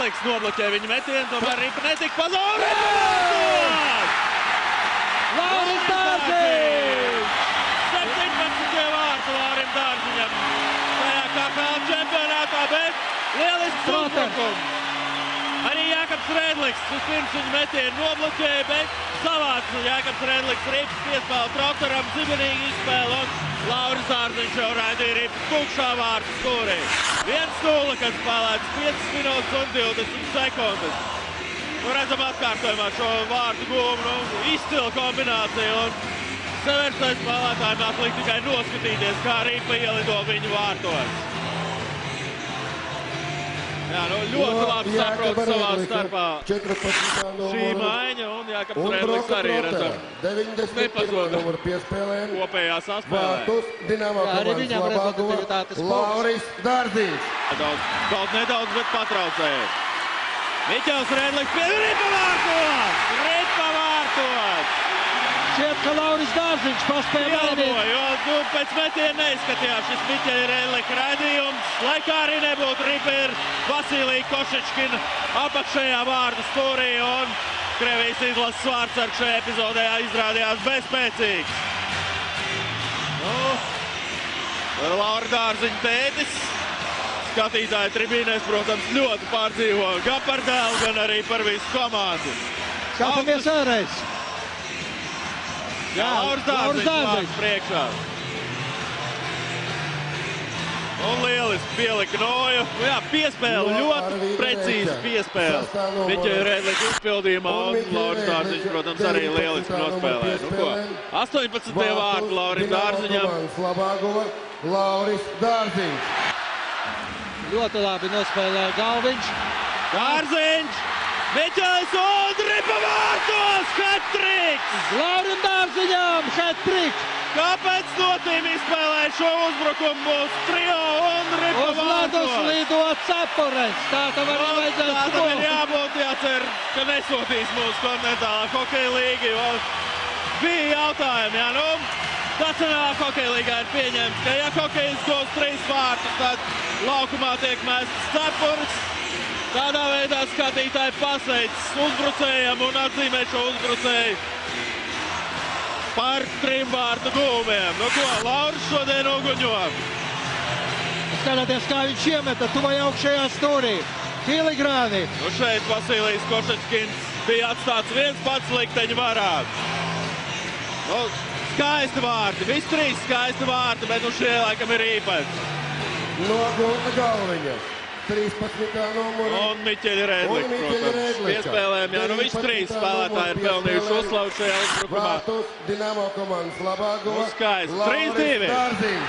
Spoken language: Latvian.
Rēdliks nobloķē viņa metienu, tomēr Ripa netika pa Laurim! Lauris Dārziņš! 17. vārtu Laurim Dārziņam. Tajā KHL čempionātā, bet lielisks uzbrukums. Arī Jākabs Rēdliks vispirms viņa metienu nobloķēja, bet savāds Jākabs Rēdliks Ripas piespēle traktoram, zibenīgi izspēle un Lauris Dārziņš jau raidīja Ripas tukšā vārtu stūrī. 1-0, kad spēlēts 5 minūtes un 20 sekundes. Redzam atkārtojumā šo vārtu guvumu, izcila kombinācija un severstai spēlētājiem atliek tikai noskatīties, kā Ripa ielido viņu vārtos. Jā, ļoti labi saprot savā starpā šī maiņa un Jākabs Rēdliks arī redzam. Nepazoda kopējā saspēlē. Arī viņam rezultatīvitātes Lauris Dārziņš. Kaut nedaudz, bet patraucēja. Miķels Rēdliks pie Ripa vārtos! Ripa vārtos! Šķiet, ka Lauris Dārziņš paspēja mainīt. Jo pēc metiena neizskatījās šis Miķeļa Rēdlika raidījums. Lai kā arī nebūtu, Ripa ir Vasilija Košečkina apakšējā vārdu stūrī un Krievijas izlases vārdsargs šajā epizodē izrādījās bezspēcīgs. Laura Dārziņa tētis. Skatītāji tribīnēs, protams, ļoti pārdzīvo gan par dēlu, gan arī par visu komandu. Skatāmies vēlreiz. Jā, Lauris Dārziņš priekšā. Un lieliski pielika Noju. Jā, piespēle, ļoti precīzi piespēle. Miķeļa Rēdlika izpildījumā un Lauris Dārziņš, protams, arī lieliski nospēlē. 18. vārtu Laurim Dārziņam. Lauris Dārziņš. Ļoti labi nospēlēja Galviņš. Dārziņš! Miķelis un Ripa vārtos! Hat-triks! Laurim Dārziņam hat-triks! Kāpēc Notīm izspēlēja šo uzbrukumu mūsu trio un Ripa Uz vārtos? ledus lido cepures. Tā tam arī vajadzētu Tā tam ir būt. jābūt, jācer, ka nesūtīs mūsu kontinentālā hokeja līga, jo bija jautājumi, jā, Nacionālā hokeja līgā ir pieņemts, ka ja hokejs dos 3 vārtus, tad laukumā tiek mēstas cepures. Tādā veidā skatītāji pasveic uzbrucējam un atzīmē šo uzbrucēju par 3 vārtu guvumiem. Lauris šodien uguņo. Skatāties, kā viņš iemeta tuvai augšējā stūrī. Filigrāni. Šeit Vasilijs Košečkins bija atstāts viens pats likteņa varā. Skaisti vārti, visi 3 skaisti vārti, bet šie laikam ir īpaši. No Gunta Galviņa. 13. numura. Un Miķeļa Rēdlika, protams. Piespēlēm, jā, visi 3 spēlētāji ir pelnījuši uzslavu šajā uzbrukumā. Vārtus Dinamo komandas Labāgova. Skaisti. 3-2. Lauris Dārziņš.